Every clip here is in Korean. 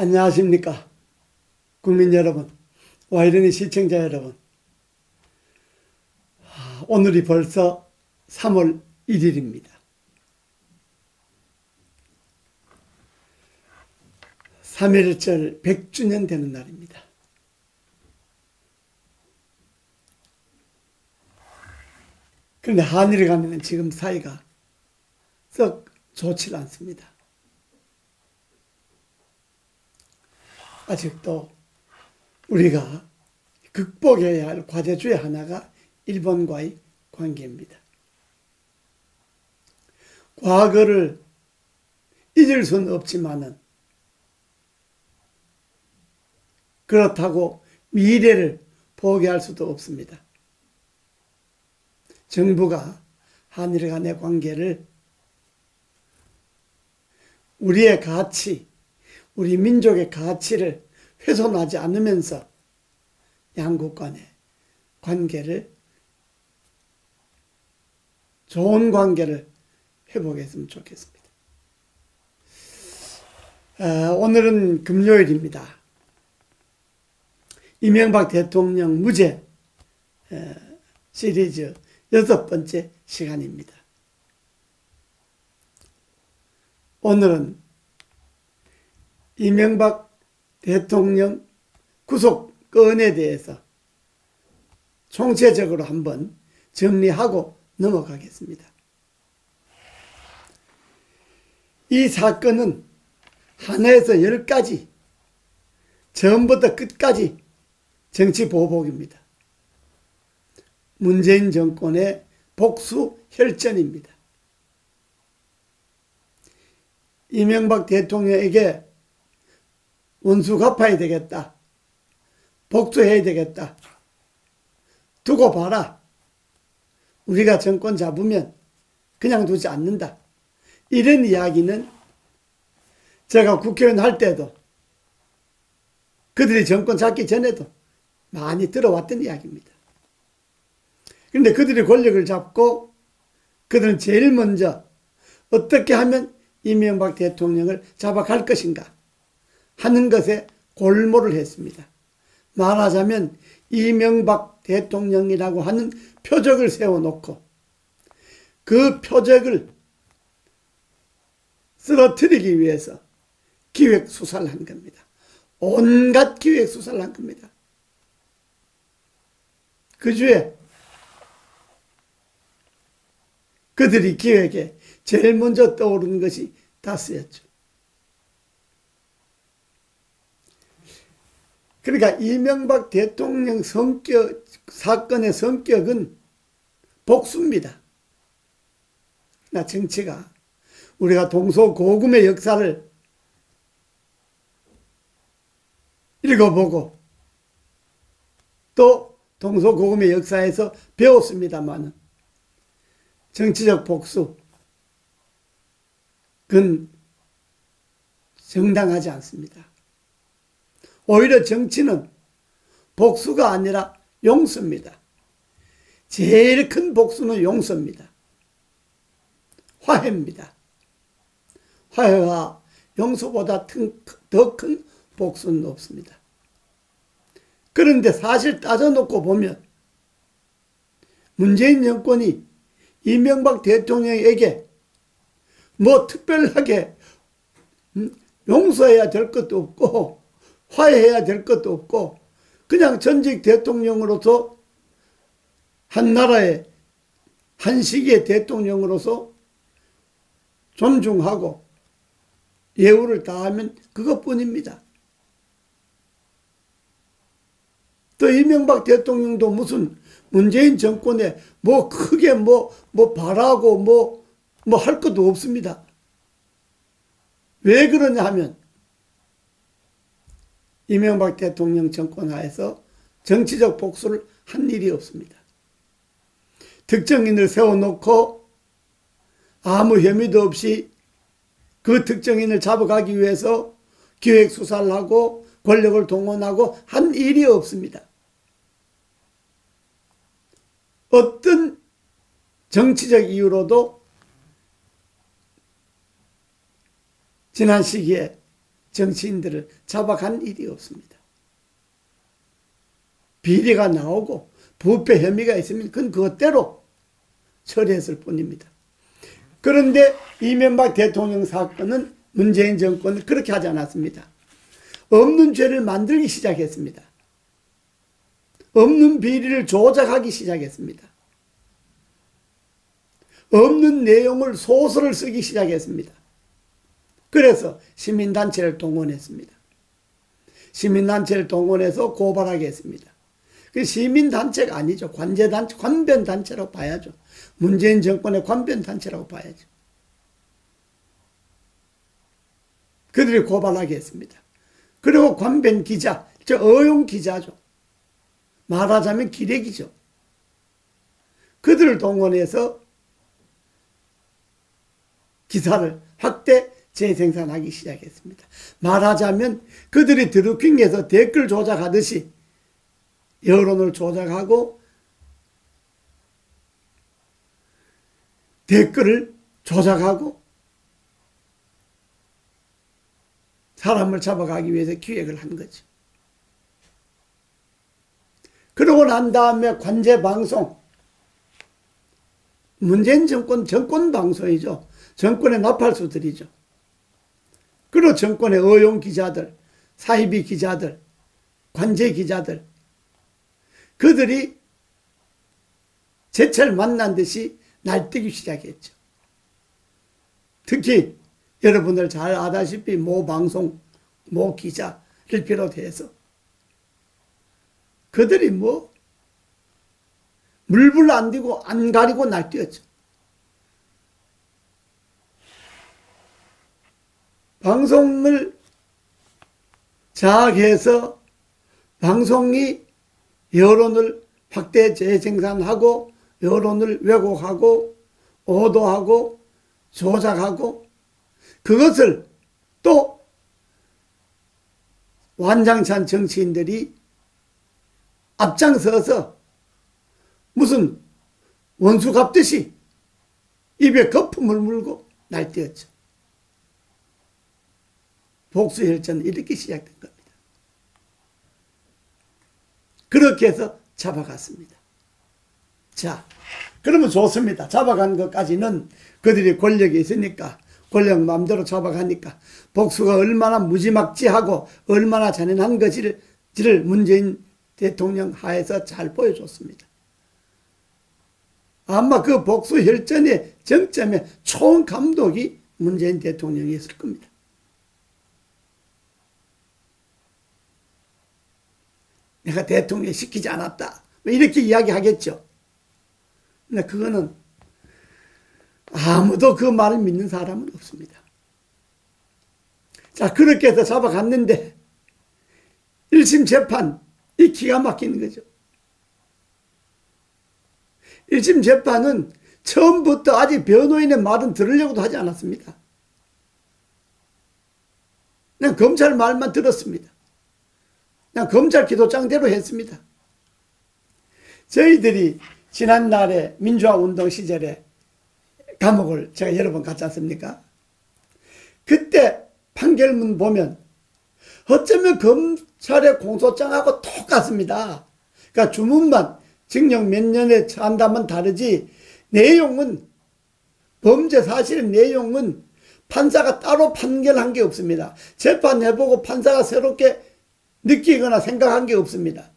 안녕하십니까 국민 여러분, 와이런이 시청자 여러분. 오늘이 벌써 3월 1일입니다 3.1절 100주년 되는 날입니다. 그런데 한일 간에는 지금 사이가 썩 좋지 않습니다. 아직도 우리가 극복해야 할 과제 중에 하나가 일본과의 관계입니다. 과거를 잊을 수는 없지만은 그렇다고 미래를 포기할 수도 없습니다. 정부가 한일 간의 관계를 우리의 가치, 우리 민족의 가치를 훼손하지 않으면서 양국 간의 관계를, 좋은 관계를 회복했으면 좋겠습니다. 오늘은 금요일입니다. 이명박 대통령 무죄 시리즈 6번째 시간입니다. 오늘은 이명박 대통령 구속 건에 대해서 총체적으로 한번 정리하고 넘어가겠습니다. 이 사건은 하나에서 10가지, 처음부터 끝까지 정치 보복입니다. 문재인 정권의 복수 혈전입니다. 이명박 대통령에게 원수 갚아야 되겠다, 복수해야 되겠다, 두고 봐라, 우리가 정권 잡으면 그냥 두지 않는다, 이런 이야기는 제가 국회의원 할 때도 그들이 정권 잡기 전에도 많이 들어왔던 이야기입니다. 그런데 그들이 권력을 잡고 그들은 제일 먼저 어떻게 하면 이명박 대통령을 잡아갈 것인가 하는 것에 골몰을 했습니다. 말하자면 이명박 대통령이라고 하는 표적을 세워놓고 그 표적을 쓰러뜨리기 위해서 기획수사를 한 겁니다. 온갖 기획수사를 한 겁니다. 그 주에 그들이 기획에 제일 먼저 떠오른 것이 다스였죠. 그러니까 이명박 대통령 사건의 성격은 복수입니다. 나 정치가 우리가 동서고금의 역사를 읽어보고 또 동서고금의 역사에서 배웠습니다만 정치적 복수 그건 정당하지 않습니다. 오히려 정치는 복수가 아니라 용서입니다. 제일 큰 복수는 용서입니다. 화해입니다. 화해와 용서보다 더 큰 복수는 없습니다. 그런데 사실 따져놓고 보면 문재인 정권이 이명박 대통령에게 뭐 특별하게 용서해야 될 것도 없고 화해해야 될 것도 없고 그냥 전직 대통령으로서 한 나라의 한 시기의 대통령으로서 존중하고 예우를 다하면 그것뿐입니다. 또 이명박 대통령도 무슨 문재인 정권에 뭐 크게 뭐 바라고 뭐 할 것도 없습니다. 왜 그러냐 하면 이명박 대통령 정권 하에서 정치적 복수를 한 일이 없습니다. 특정인을 세워놓고 아무 혐의도 없이 그 특정인을 잡아가기 위해서 기획수사를 하고 권력을 동원하고 한 일이 없습니다. 어떤 정치적 이유로도 지난 시기에 정치인들을 잡아간 일이 없습니다. 비리가 나오고 부패 혐의가 있으면 그건 그것대로 처리했을 뿐입니다. 그런데 이명박 대통령 사건은 문재인 정권은 그렇게 하지 않았습니다. 없는 죄를 만들기 시작했습니다. 없는 비리를 조작하기 시작했습니다. 없는 내용을 소설을 쓰기 시작했습니다. 그래서 시민단체를 동원했습니다. 시민단체를 동원해서 고발하게 했습니다. 그 시민단체가 아니죠. 관제단체, 관변단체라고 봐야죠. 문재인 정권의 관변단체라고 봐야죠. 그들이 고발하게 했습니다. 그리고 관변 기자, 저 어용 기자죠. 말하자면 기레기죠. 그들을 동원해서 기사를 확대 재생산하기 시작했습니다. 말하자면 그들이 드루킹에서 댓글 조작하듯이 여론을 조작하고 댓글을 조작하고 사람을 잡아가기 위해서 기획을 한 거죠. 그러고 난 다음에 관제방송, 문재인 정권 방송이죠. 정권의 나팔수들이죠. 그리고 정권의 어용 기자들, 사이비 기자들, 관제 기자들, 그들이 제철 만난 듯이 날뛰기 시작했죠. 특히 여러분들 잘 아다시피 모 방송, 모 기자를 비롯해서 그들이 물불 안 띄고 안 가리고 날뛰었죠. 방송을 장악해서 방송이 여론을 확대 재생산하고 여론을 왜곡하고 오도하고 조작하고 그것을 또 완장찬 정치인들이 앞장서서 무슨 원수 갚듯이 입에 거품을 물고 날뛰었죠. 복수혈전은 이렇게 시작된 겁니다. 그렇게 해서 잡아갔습니다. 자, 그러면 좋습니다. 잡아간 것까지는 그들이 권력이 있으니까 권력 마음대로 잡아가니까 복수가 얼마나 무지막지하고 얼마나 잔인한 것을 문재인 대통령 하에서 잘 보여줬습니다. 아마 그 복수혈전의 정점에 총감독이 문재인 대통령이었을 겁니다. 내가 대통령 시키지 않았다, 이렇게 이야기하겠죠. 근데 그거는 아무도 그 말을 믿는 사람은 없습니다. 자, 그렇게 해서 잡아갔는데 1심 재판, 이 기가 막히는 거죠. 1심 재판은 처음부터 아직 변호인의 말은 들으려고도 하지 않았습니다. 그냥 검찰 말만 들었습니다. 그냥 검찰 기도장대로 했습니다. 저희들이 지난날에 민주화운동 시절에 감옥을 제가 여러 번 갔지 않습니까? 그때 판결문 보면 어쩌면 검찰의 공소장하고 똑같습니다. 그러니까 주문만 징역 몇 년에 처한다면 다르지 내용은 범죄 사실의 내용은 판사가 따로 판결한 게 없습니다. 재판해보고 판사가 새롭게 느끼거나 생각한 게 없습니다.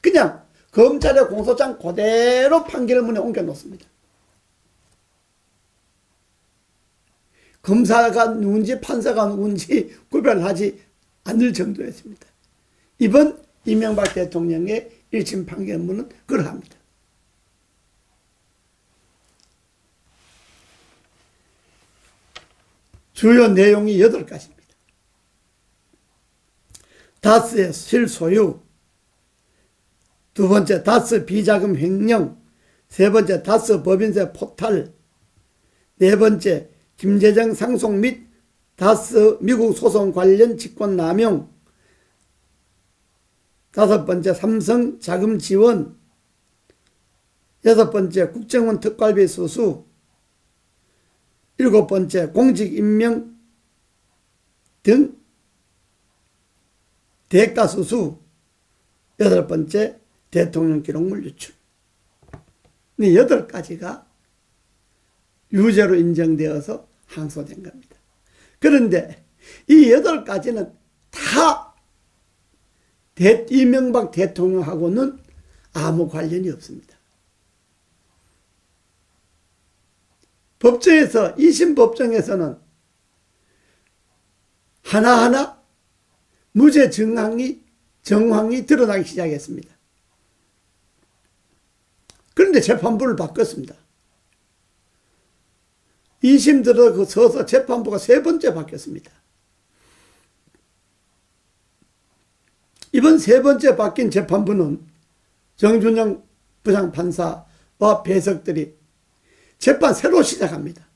그냥 검찰의 공소장 그대로 판결문에 옮겨놓습니다. 검사가 누군지 판사가 누군지 구별하지 않을 정도였습니다. 이번 이명박 대통령의 1심 판결문은 그러합니다. 주요 내용이 8가지입니다. 다스의 실소유, 두 번째 다스 비자금 횡령, 세 번째 다스 법인세 포탈, 네 번째 김재정 상속 및 다스 미국 소송 관련 직권 남용, 다섯 번째 삼성 자금 지원, 여섯 번째 국정원 특활비 수수, 일곱 번째 공직 임명 등 대가수수, 8번째 대통령 기록물 유출. 8가지가 유죄로 인정되어서 항소된 겁니다. 그런데 이 8가지는 다 이명박 대통령하고는 아무 관련이 없습니다. 법정에서, 2심 법정에서는 하나하나 무죄 정황이 드러나기 시작했습니다. 그런데 재판부를 바꿨습니다. 2심 들어서서 재판부가 3번째 바뀌었습니다. 이번 3번째 바뀐 재판부는 정준영 부장판사와 배석들이 재판 새로 시작합니다.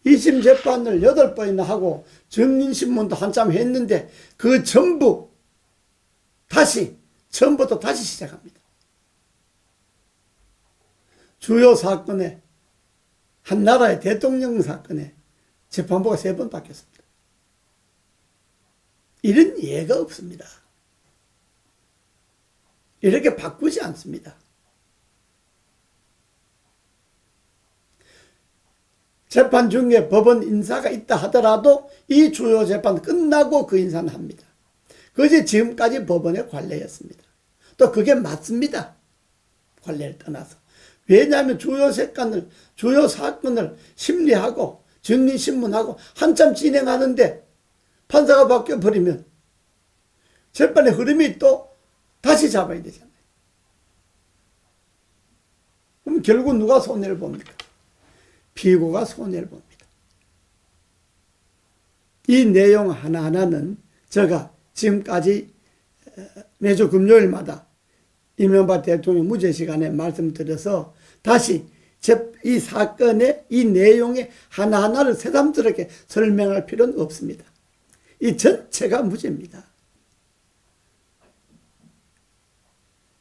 2심 재판을 8번이나 하고 증인신문도 한참 했는데 그 전부 처음부터 다시 시작합니다. 주요 사건에, 한 나라의 대통령 사건에 재판부가 3번 바뀌었습니다. 이런 예가 없습니다. 이렇게 바꾸지 않습니다. 재판 중에 법원 인사가 있다 하더라도 이 주요 재판 끝나고 그 인사는 합니다. 그것이 지금까지 법원의 관례였습니다. 또 그게 맞습니다. 관례를 떠나서. 왜냐하면 주요 사건을 심리하고 증인신문하고 한참 진행하는데 판사가 바뀌어버리면 재판의 흐름이 또 다시 잡아야 되잖아요. 그럼 결국 누가 손해를 봅니까? 피고가 손해를 봅니다. 이 내용 하나하나는 제가 지금까지 매주 금요일마다 이명박 대통령 무죄 시간에 말씀드려서 다시 이 사건의 이 내용의 하나하나를 새삼스럽게 설명할 필요는 없습니다. 이 전체가 무죄입니다.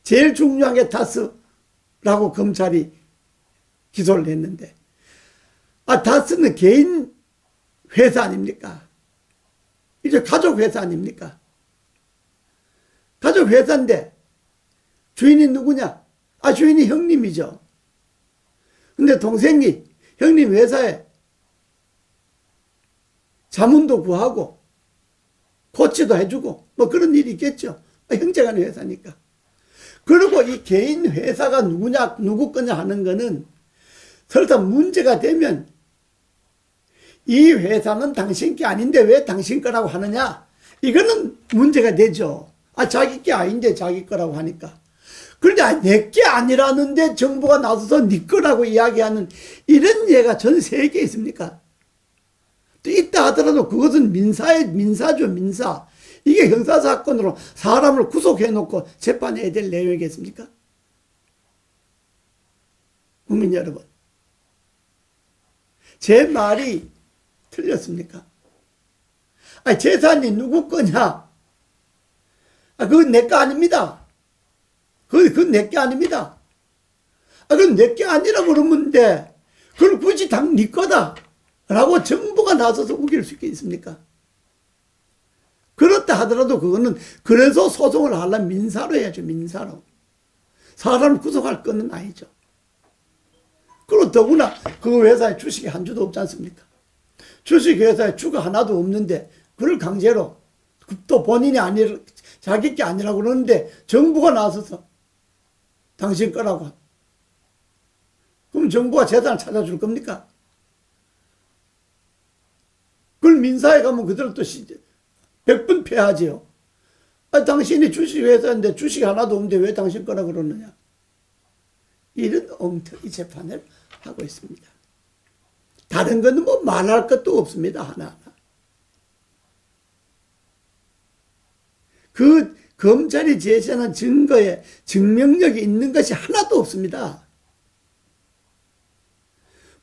제일 중요한 게 다스라고 검찰이 기소를 했는데, 다스는 개인 회사 아닙니까? 이제 가족 회사 아닙니까? 가족 회사인데 주인이 누구냐? 주인이 형님이죠. 근데 동생이 형님 회사에 자문도 구하고 코치도 해주고 뭐 그런 일이 있겠죠. 형제간의 회사니까. 그리고 이 개인 회사가 누구 거냐 하는 거는 설사 문제가 되면 이 회사는 당신 게 아닌데 왜 당신 거라고 하느냐? 이거는 문제가 되죠. 자기 게 아닌데 자기 거라고 하니까. 그런데 내 게 아니라는데 정부가 나서서 네 거라고 이야기하는 이런 예가 전 세계에 있습니까? 또 있다 하더라도 그것은 민사죠, 민사. 이게 형사사건으로 사람을 구속해놓고 재판해야 될 내용이겠습니까? 국민 여러분, 제 말이 틀렸습니까? 재산이 누구 거냐? 그건 내 거 아닙니다. 그건 내 게 아닙니다. 그건 내 게 아니라고 그러면 돼. 그걸 굳이 네 거다 라고 정부가 나서서 우길 수 있습니까? 그렇다 하더라도 그거는 그래서 소송을 하려면 민사로 해야죠. 민사로. 사람을 구속할 거는 아니죠. 그리고 더구나 그 회사에 주식이 한 주도 없지 않습니까? 주식회사에 주가 하나도 없는데 그걸 강제로 또 본인이 자기 게 아니라고 그러는데 정부가 나서서 당신 거라고. 그럼 정부가 재산을 찾아줄 겁니까? 그걸 민사에 가면 그대로 또 100분 패하지요. 당신이 주식회사인데 주식이 하나도 없는데 왜 당신 거라고 그러느냐. 이런 엉터리 재판을 하고 있습니다. 다른 거는 뭐 말할 것도 없습니다. 하나하나. 그 검찰이 제시하는 증거에 증명력이 있는 것이 하나도 없습니다.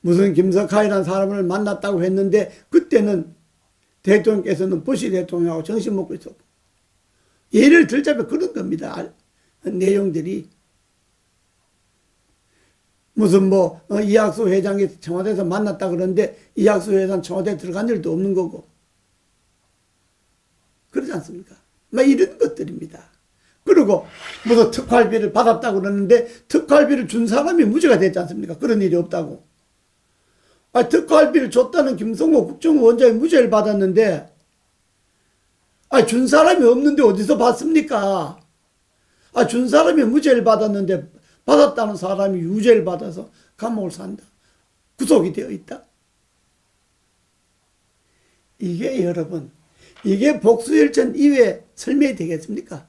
무슨 김석하이라는 사람을 만났다고 했는데 그때는 대통령께서는 부시 대통령하고 정신 먹고 있었고, 예를 들자면 그런 겁니다. 내용들이. 무슨 이학수 회장이 청와대에서 만났다 그러는데 이학수 회장 청와대에 들어간 일도 없는 거고. 그러지 않습니까? 막 이런 것들입니다. 그리고 무슨 특활비를 받았다고 그러는데 특활비를 준 사람이 무죄가 됐지 않습니까? 그런 일이 없다고. 특활비를 줬다는 김성호 국정원장이 무죄를 받았는데 준 사람이 없는데 어디서 받습니까? 준 사람이 무죄를 받았는데 받았다는 사람이 유죄를 받아서 감옥을 산다. 구속이 되어 있다. 이게 여러분, 이게 복수열전 이외에 설명이 되겠습니까?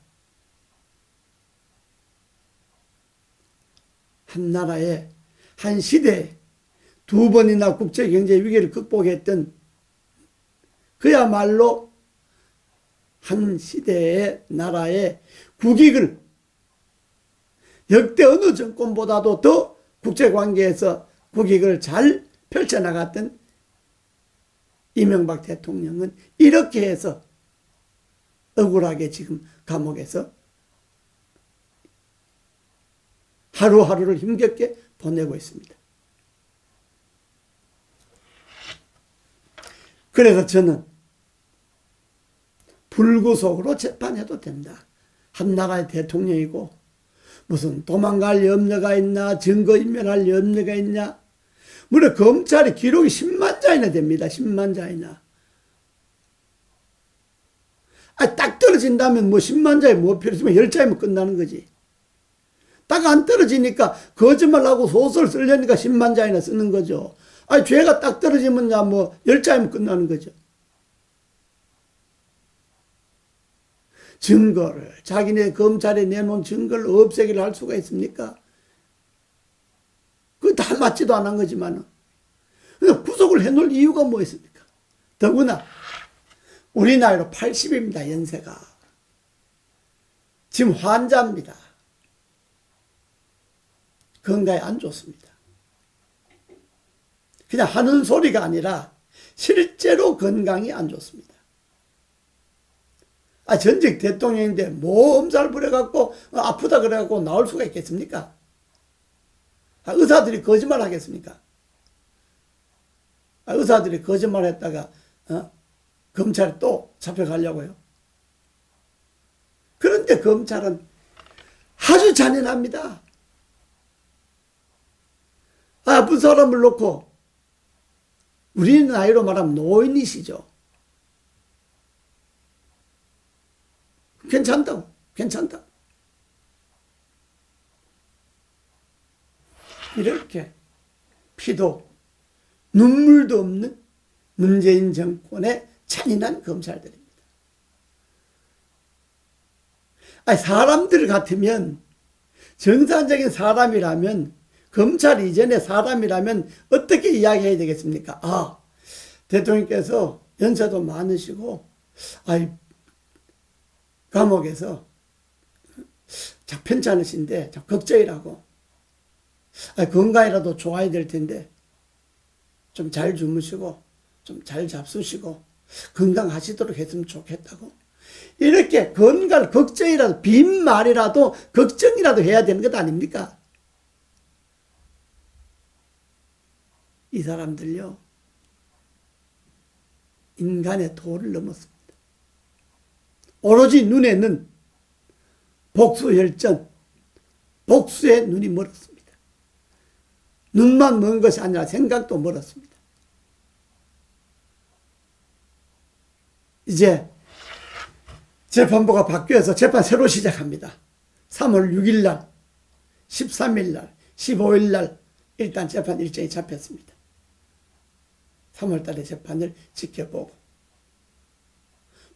한 나라에, 한 시대에 두 번이나 국제경제 위기를 극복했던 그야말로 한 시대의 나라의 국익을 역대 어느 정권보다도 더 국제관계에서 국익을 잘 펼쳐나갔던 이명박 대통령은 이렇게 해서 억울하게 지금 감옥에서 하루하루를 힘겹게 보내고 있습니다. 그래서 저는 불구속으로 재판해도 된다. 한 나라의 대통령이고 무슨 도망갈 염려가 있나, 증거인멸할 염려가 있냐. 물론 검찰이 기록이 10만 자이나 됩니다. 10만 자이나. 딱 떨어진다면 뭐 10만 자에 뭐 필요 있으면 10자이면 끝나는 거지. 딱 안 떨어지니까 거짓말하고 소설 쓰려니까 10만 자이나 쓰는 거죠. 죄가 딱 떨어지면 뭐 10자이면 끝나는 거죠. 증거를, 자기네 검찰에 내놓은 증거를 없애기를 할 수가 있습니까? 그거 다 맞지도 않은 거지만, 구속을 해놓을 이유가 뭐 있습니까? 더구나, 우리 나이로 80입니다, 연세가. 지금 환자입니다. 건강에 안 좋습니다. 그냥 하는 소리가 아니라, 실제로 건강이 안 좋습니다. 전직 대통령인데 뭐 엄살 부려갖고 아프다 그래갖고 나올 수가 있겠습니까? 의사들이 거짓말 하겠습니까? 의사들이 거짓말 했다가 검찰에 또 잡혀가려고요. 그런데 검찰은 아주 잔인합니다. 아픈 사람을 놓고 우리 나이로 말하면 노인이시죠. 괜찮다고, 괜찮다. 이렇게 피도 눈물도 없는 문재인 정권의 잔인한 검찰들입니다. 사람들 같으면, 정상적인 사람이라면, 검찰 이전의 사람이라면 어떻게 이야기해야 되겠습니까? 대통령께서 연세도 많으시고, 감옥에서 참 편찮으신데 참 걱정이라고, 건강이라도 좋아야 될 텐데 좀 잘 주무시고 좀 잘 잡수시고 건강하시도록 했으면 좋겠다고, 이렇게 건강 걱정이라도, 빈말이라도 걱정이라도 해야 되는 것 아닙니까? 이 사람들요, 인간의 도를 넘었습니다. 오로지 눈에는 복수열전, 복수에 눈이 멀었습니다. 눈만 먼 것이 아니라 생각도 멀었습니다. 이제 재판부가 바뀌어서 재판 새로 시작합니다. 3월 6일 날, 13일 날, 15일 날 일단 재판 일정이 잡혔습니다. 3월 달에 재판을 지켜보고,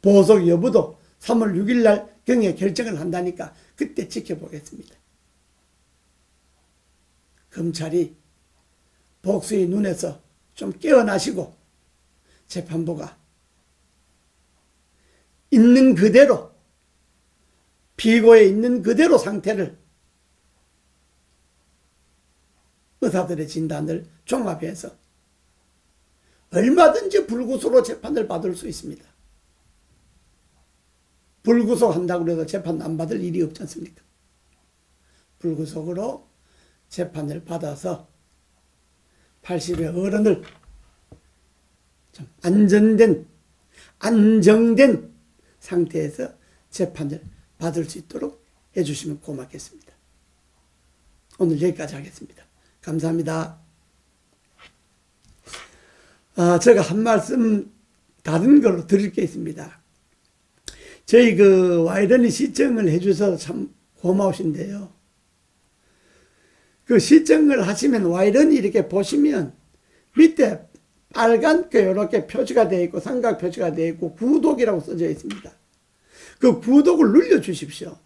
보석 여부도 3월 6일 날 경에 결정을 한다니까 그때 지켜보겠습니다. 검찰이 복수의 눈에서 좀 깨어나시고 재판부가 있는 그대로, 피고에 있는 그대로 상태를, 의사들의 진단을 종합해서 얼마든지 불구속으로 재판을 받을 수 있습니다. 불구속한다고 해서 재판 안 받을 일이 없지 않습니까? 불구속으로 재판을 받아서 80의 어른을 좀 안정된 상태에서 재판을 받을 수 있도록 해주시면 고맙겠습니다. 오늘 여기까지 하겠습니다. 감사합니다. 제가 한 말씀 다른 걸로 드릴 게 있습니다. 저희 그 와이런이 시청을 해주셔서 참 고마우신데요. 그 시청을 하시면 와이런이 이렇게 보시면 밑에 빨갛게 이렇게 표시가 되어 있고 삼각 표시가 되어 있고 구독이라고 써져 있습니다. 그 구독을 눌러 주십시오.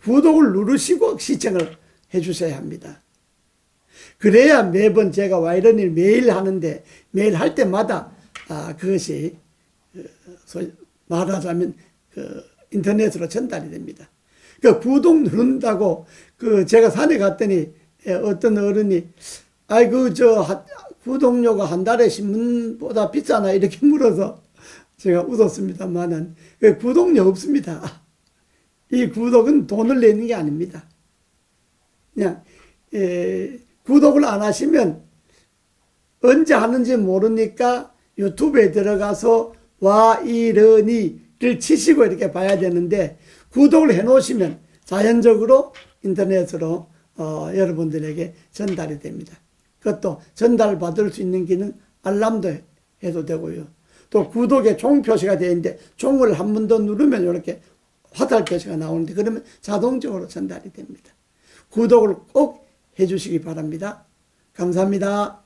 구독을 누르시고 시청을 해 주셔야 합니다. 그래야 매번 제가 와이런을 매일 하는데 매일 할 때마다 그것이 말하자면 인터넷으로 전달이 됩니다. 그 구독 누른다고 제가 산에 갔더니 어떤 어른이 아이고 저 구독료가 한 달에 신문보다 비싸나 이렇게 물어서 제가 웃었습니다만은 구독료 없습니다. 이 구독은 돈을 내는 게 아닙니다. 그냥 구독을 안 하시면 언제 하는지 모르니까 유튜브에 들어가서 와이런이를 치시고 이렇게 봐야 되는데 구독을 해 놓으시면 자연적으로 인터넷으로 여러분들에게 전달이 됩니다. 그것도 전달받을 수 있는 기능 알람도 해도 되고요. 또 구독에 종 표시가 되어 있는데 종을 한 번 더 누르면 이렇게 화살 표시가 나오는데 그러면 자동적으로 전달이 됩니다. 구독을 꼭 해주시기 바랍니다. 감사합니다.